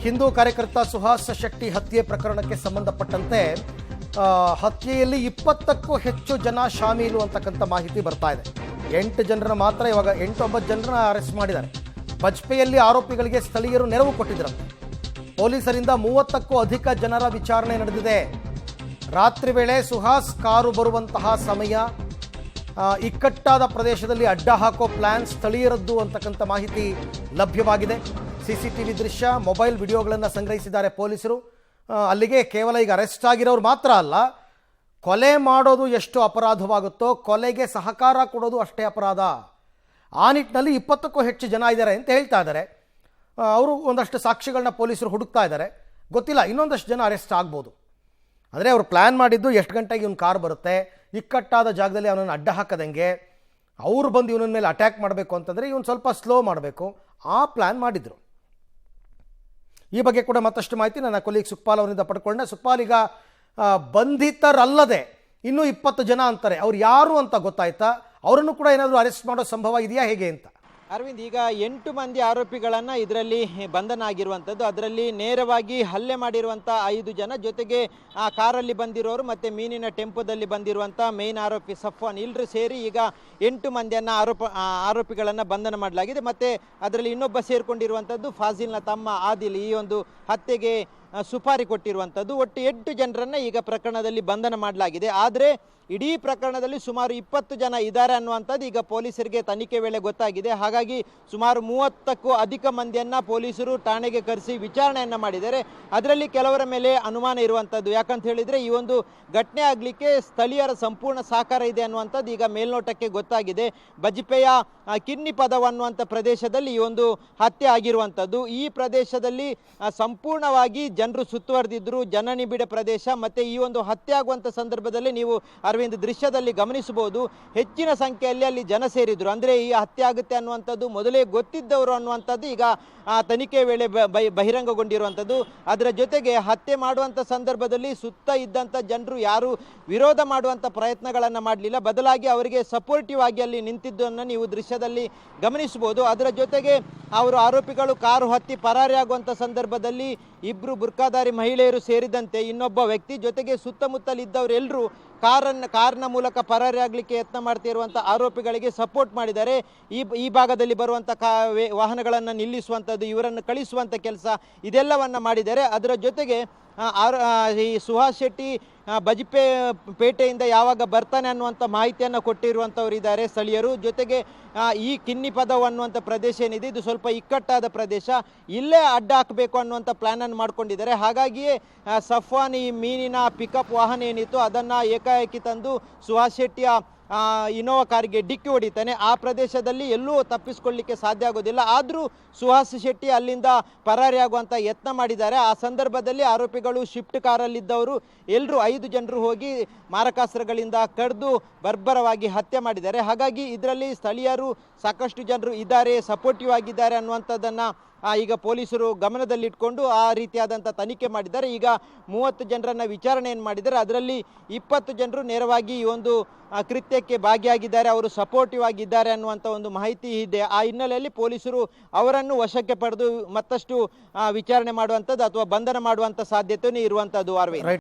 ಹಿಂದೂ ಕಾರ್ಯಕರ್ತ ಸುಹಾಸ್ ಶೆಟ್ಟಿ ಹತ್ಯೆ ಪ್ರಕರಣಕ್ಕೆ ಸಂಬಂಧಪಟ್ಟಂತೆ ಹತ್ಯೆಯಲ್ಲಿ 20ಕ್ಕೂ ಹೆಚ್ಚು ಜನ ಶಾಮೀಲು ಅಂತಕ್ಕಂಥ ಮಾಹಿತಿ ಬರ್ತಾ ಇದೆ. 8 ಜನರನ್ನ ಮಾತ್ರ ಇವಾಗ 8-9 ಜನರನ್ನ ಅರೆಸ್ಟ್ ಮಾಡಿದ್ದಾರೆ. ಬಜ್ಪೆಯಲ್ಲಿ ಆರೋಪಿಗಳಿಗೆ ಸ್ಥಳೀಯರು ನೆರವು ಕೊಟ್ಟಿದ್ದರಂತೆ. ಪೊಲೀಸರಿಂದ 30ಕ್ಕೂ ಅಧಿಕ ಜನರ ವಿಚಾರಣೆ ನಡೆದಿದೆ. ರಾತ್ರಿ ವೇಳೆ ಸುಹಾಸ್ ಕಾರು ಬರುವಂತಹ ಸಮಯ, ಇಕ್ಕಟ್ಟಾದ ಪ್ರದೇಶದಲ್ಲಿ ಅಡ್ಡ ಹಾಕೋ ಪ್ಲಾನ್ ಸ್ಥಳೀಯರದ್ದು ಅಂತಕ್ಕಂಥ ಮಾಹಿತಿ ಲಭ್ಯವಾಗಿದೆ. ಸಿಸಿಟಿವಿ ದೃಶ್ಯ, ಮೊಬೈಲ್ ವಿಡಿಯೋಗಳನ್ನು ಸಂಗ್ರಹಿಸಿದ್ದಾರೆ ಪೊಲೀಸರು. ಅಲ್ಲಿಗೆ ಕೇವಲ ಈಗ ಅರೆಸ್ಟ್ ಆಗಿರೋರು ಮಾತ್ರ ಅಲ್ಲ, ಕೊಲೆ ಮಾಡೋದು ಎಷ್ಟು ಅಪರಾಧವಾಗುತ್ತೋ ಕೊಲೆಗೆ ಸಹಕಾರ ಕೊಡೋದು ಅಷ್ಟೇ ಅಪರಾಧ. ಆ ನಿಟ್ಟಿನಲ್ಲಿ 20ಕ್ಕೂ ಹೆಚ್ಚು ಜನ ಇದ್ದಾರೆ ಅಂತ ಹೇಳ್ತಾ ಇದ್ದಾರೆ. ಅವರು ಒಂದಷ್ಟು ಸಾಕ್ಷಿಗಳನ್ನ ಪೊಲೀಸರು ಹುಡುಕ್ತಾ ಇದ್ದಾರೆ. ಗೊತ್ತಿಲ್ಲ, ಇನ್ನೊಂದಷ್ಟು ಜನ ಅರೆಸ್ಟ್ ಆಗ್ಬೋದು. ಅಂದರೆ ಅವರು ಪ್ಲ್ಯಾನ್ ಮಾಡಿದ್ದು ಎಷ್ಟು ಗಂಟೆಗೆ ಇವನು ಕಾರ್ ಬರುತ್ತೆ, ಇಕ್ಕಟ್ಟಾದ ಜಾಗದಲ್ಲಿ ಅವನನ್ನು ಅಡ್ಡ ಹಾಕದಂಗೆ, ಅವ್ರು ಬಂದು ಇವನ ಮೇಲೆ ಅಟ್ಯಾಕ್ ಮಾಡಬೇಕು ಅಂತಂದರೆ ಇವನು ಸ್ವಲ್ಪ ಸ್ಲೋ ಮಾಡಬೇಕು, ಆ ಪ್ಲ್ಯಾನ್ ಮಾಡಿದರು. ಈ ಬಗ್ಗೆ ಕೂಡ ಮತ್ತಷ್ಟು ಮಾಹಿತಿ ನನ್ನ ಕೊಲೀಗ್ ಸುಖಪಾಲ್ ಅವರಿಂದ ಪಡ್ಕೊಂಡೆ. ಸುಖಪಾಲ್, ಈಗ ಬಂಧಿತರಲ್ಲದೆ ಇನ್ನೂ 20 ಜನ ಅಂತಾರೆ, ಅವ್ರು ಯಾರು ಅಂತ ಗೊತ್ತಾಯ್ತಾ? ಅವರನ್ನು ಕೂಡ ಏನಾದರೂ ಅರೆಸ್ಟ್ ಮಾಡೋ ಸಂಭವ ಇದೆಯಾ, ಹೇಗೆ ಅಂತ? ಅರವಿಂದ್, ಈಗ 8 ಮಂದಿ ಆರೋಪಿಗಳನ್ನು ಇದರಲ್ಲಿ ಬಂಧನ ಆಗಿರುವಂಥದ್ದು. ಅದರಲ್ಲಿ ನೇರವಾಗಿ ಹಲ್ಲೆ ಮಾಡಿರುವಂಥ 5 ಜನ, ಜೊತೆಗೆ ಆ ಕಾರಲ್ಲಿ ಬಂದಿರೋರು ಮತ್ತು ಮೀನಿನ ಟೆಂಪೋದಲ್ಲಿ ಬಂದಿರುವಂಥ ಮೇನ್ ಆರೋಪಿ ಸಫ್ವಾನ್, ಎಲ್ಲರೂ ಸೇರಿ ಈಗ 8 ಮಂದಿಯನ್ನು ಆರೋಪಿಗಳನ್ನು ಬಂಧನ ಮಾಡಲಾಗಿದೆ. ಮತ್ತು ಅದರಲ್ಲಿ ಇನ್ನೊಬ್ಬ ಸೇರಿಕೊಂಡಿರುವಂಥದ್ದು ಫಾಜಿಲ್ನ ತಮ್ಮ ಆದಿಲ್, ಈ ಒಂದು ಹತ್ಯೆಗೆ ಸುಪಾರಿ ಕೊಟ್ಟಿರುವಂಥದ್ದು. ಒಟ್ಟು 8 ಜನರನ್ನು ಈಗ ಪ್ರಕರಣದಲ್ಲಿ ಬಂಧನ ಮಾಡಲಾಗಿದೆ. ಆದರೆ ಇಡೀ ಪ್ರಕರಣದಲ್ಲಿ ಸುಮಾರು 20 ಜನ ಇದ್ದಾರೆ ಅನ್ನುವಂಥದ್ದು ಈಗ ಪೊಲೀಸರಿಗೆ ತನಿಖೆ ವೇಳೆ ಗೊತ್ತಾಗಿದೆ. ಹಾಗಾಗಿ ಸುಮಾರು 30ಕ್ಕೂ ಅಧಿಕ ಮಂದಿಯನ್ನು ಪೊಲೀಸರು ಠಾಣೆಗೆ ಕರೆಸಿ ವಿಚಾರಣೆಯನ್ನು ಮಾಡಿದ್ದಾರೆ. ಅದರಲ್ಲಿ ಕೆಲವರ ಮೇಲೆ ಅನುಮಾನ ಇರುವಂಥದ್ದು. ಯಾಕಂತ ಹೇಳಿದರೆ ಈ ಒಂದು ಘಟನೆ ಆಗಲಿಕ್ಕೆ ಸ್ಥಳೀಯರ ಸಂಪೂರ್ಣ ಸಹಕಾರ ಇದೆ ಅನ್ನುವಂಥದ್ದು ಈಗ ಮೇಲ್ನೋಟಕ್ಕೆ ಗೊತ್ತಾಗಿದೆ. ಬಜ್ಪೆಯ ಕಿನ್ನಿ ಪದವ ಅನ್ನುವಂಥ ಪ್ರದೇಶದಲ್ಲಿ ಈ ಒಂದು ಹತ್ಯೆ ಆಗಿರುವಂಥದ್ದು. ಈ ಪ್ರದೇಶದಲ್ಲಿ ಸಂಪೂರ್ಣವಾಗಿ ಜನರು ಸುತ್ತುವರೆದಿದ್ದರು, ಜನನಿಬಿಡ ಪ್ರದೇಶ. ಮತ್ತು ಈ ಒಂದು ಹತ್ಯೆ ಆಗುವಂಥ ಸಂದರ್ಭದಲ್ಲಿ ನೀವು ಅರವಿಂದ್ ದೃಶ್ಯದಲ್ಲಿ ಗಮನಿಸಬಹುದು, ಹೆಚ್ಚಿನ ಸಂಖ್ಯೆಯಲ್ಲಿ ಅಲ್ಲಿ ಜನ ಸೇರಿದ್ರು. ಅಂದರೆ ಈ ಹತ್ಯೆ ಆಗುತ್ತೆ ಅನ್ನುವಂಥದ್ದು ಮೊದಲೇ ಗೊತ್ತಿದ್ದವರು ಅನ್ನುವಂಥದ್ದು ಈಗ ತನಿಖೆ ವೇಳೆ ಬಹಿರಂಗಗೊಂಡಿರುವಂಥದ್ದು. ಅದರ ಜೊತೆಗೆ ಹತ್ಯೆ ಮಾಡುವಂಥ ಸಂದರ್ಭದಲ್ಲಿ ಸುತ್ತ ಇದ್ದಂಥ ಜನರು ಯಾರು ವಿರೋಧ ಮಾಡುವಂಥ ಪ್ರಯತ್ನಗಳನ್ನು ಮಾಡಲಿಲ್ಲ, ಬದಲಾಗಿ ಅವರಿಗೆ ಸಪೋರ್ಟಿವ್ ಆಗಿ ಅಲ್ಲಿ ನಿಂತಿದ್ದನ್ನು ನೀವು ದೃಶ್ಯದಲ್ಲಿ ಗಮನಿಸಬಹುದು. ಅದರ ಜೊತೆಗೆ ಅವರು ಆರೋಪಿಗಳು ಕಾರು ಹತ್ತಿ ಪರಾರಿಯಾಗುವಂಥ ಸಂದರ್ಭದಲ್ಲಿ 2 ಬುರ್ಕಾಧಾರಿ ಮಹಿಳೆಯರು ಸೇರಿದಂತೆ ಇನ್ನೊಬ್ಬ ವ್ಯಕ್ತಿ, ಜೊತೆಗೆ ಸುತ್ತಮುತ್ತಲಿದ್ದವರೆಲ್ಲರೂ ಕಾರ್ನ ಮೂಲಕ ಪರಾರಿಯಾಗಲಿಕ್ಕೆ ಯತ್ನ ಮಾಡ್ತಿರುವಂಥ ಆರೋಪಿಗಳಿಗೆ ಸಪೋರ್ಟ್ ಮಾಡಿದ್ದಾರೆ. ಈ ಭಾಗದಲ್ಲಿ ಬರುವಂಥ ವಾಹನಗಳನ್ನು ನಿಲ್ಲಿಸುವಂಥದ್ದು, ಇವರನ್ನು ಕಳಿಸುವಂಥ ಕೆಲಸ ಇದೆಲ್ಲವನ್ನು ಮಾಡಿದ್ದಾರೆ. ಅದರ ಜೊತೆಗೆ ಈ ಸುಹಾಸ್ ಶೆಟ್ಟಿ ಬಜ್ಪೆ ಪೇಟೆಯಿಂದ ಯಾವಾಗ ಬರ್ತಾನೆ ಅನ್ನುವಂಥ ಮಾಹಿತಿಯನ್ನು ಕೊಟ್ಟಿರುವಂಥವ್ರು ಇದ್ದಾರೆ ಸ್ಥಳೀಯರು. ಜೊತೆಗೆ ಈ ಕಿನ್ನಿ ಪದವು ಅನ್ನುವಂಥ ಪ್ರದೇಶ ಏನಿದೆ, ಇದು ಸ್ವಲ್ಪ ಇಕ್ಕಟ್ಟಾದ ಪ್ರದೇಶ, ಇಲ್ಲೇ ಅಡ್ಡ ಹಾಕಬೇಕು ಅನ್ನುವಂಥ ಪ್ಲ್ಯಾನನ್ನು ಮಾಡ್ಕೊಂಡಿದ್ದಾರೆ. ಹಾಗಾಗಿಯೇ ಸಫ್ವಾನ್ ಈ ಮೀನಿನ ಪಿಕಪ್ ವಾಹನ ಏನಿತ್ತು ಅದನ್ನು ಏಕಾಏಕಿ ತಂದು ಸುಹಾಸ್ ಶೆಟ್ಟಿಯ ಇನೋವಾ ಕಾರಿಗೆ ಡಿಕ್ಕಿ ಹೊಡಿತಾನೆ. ಆ ಪ್ರದೇಶದಲ್ಲಿ ಎಲ್ಲೂ ತಪ್ಪಿಸ್ಕೊಳ್ಳಿಕ್ಕೆ ಸಾಧ್ಯ ಆಗೋದಿಲ್ಲ. ಆದರೂ ಸುಹಾಸ್ ಶೆಟ್ಟಿ ಅಲ್ಲಿಂದ ಪರಾರಿಯಾಗುವಂಥ ಯತ್ನ ಮಾಡಿದ್ದಾರೆ. ಆ ಸಂದರ್ಭದಲ್ಲಿ ಆರೋಪಿಗಳು ಶಿಫ್ಟ್ ಕಾರಲ್ಲಿದ್ದವರು ಎಲ್ಲರೂ 5 ಜನರು ಹೋಗಿ ಮಾರಕಾಸ್ತ್ರಗಳಿಂದ ಕಡಿದು ಬರ್ಬರವಾಗಿ ಹತ್ಯೆ ಮಾಡಿದ್ದಾರೆ. ಹಾಗಾಗಿ ಇದರಲ್ಲಿ ಸ್ಥಳೀಯರು ಸಾಕಷ್ಟು ಜನರು ಇದ್ದಾರೆ, ಸಪೋರ್ಟಿವ್ ಆಗಿದ್ದಾರೆ ಅನ್ನುವಂಥದ್ದನ್ನು ಈಗ ಪೊಲೀಸರು ಗಮನದಲ್ಲಿಟ್ಕೊಂಡು ಆ ರೀತಿಯಾದಂಥ ತನಿಖೆ ಮಾಡಿದ್ದಾರೆ. ಈಗ 30 ಜನರನ್ನು ವಿಚಾರಣೆಯನ್ನು ಮಾಡಿದ್ದಾರೆ. ಅದರಲ್ಲಿ 20 ಜನರು ನೇರವಾಗಿ ಈ ಒಂದು ಕೃತ್ಯಕ್ಕೆ ಭಾಗಿಯಾಗಿದ್ದಾರೆ, ಅವರು ಸಪೋರ್ಟಿವ್ ಆಗಿದ್ದಾರೆ ಅನ್ನುವಂಥ ಒಂದು ಮಾಹಿತಿ ಇದೆ. ಆ ಹಿನ್ನೆಲೆಯಲ್ಲಿ ಪೊಲೀಸರು ಅವರನ್ನು ವಶಕ್ಕೆ ಪಡೆದು ಮತ್ತಷ್ಟು ವಿಚಾರಣೆ ಮಾಡುವಂಥದ್ದು ಅಥವಾ ಬಂಧನ ಮಾಡುವಂಥ ಸಾಧ್ಯತೆಯೂ ಇರುವಂಥದ್ದು.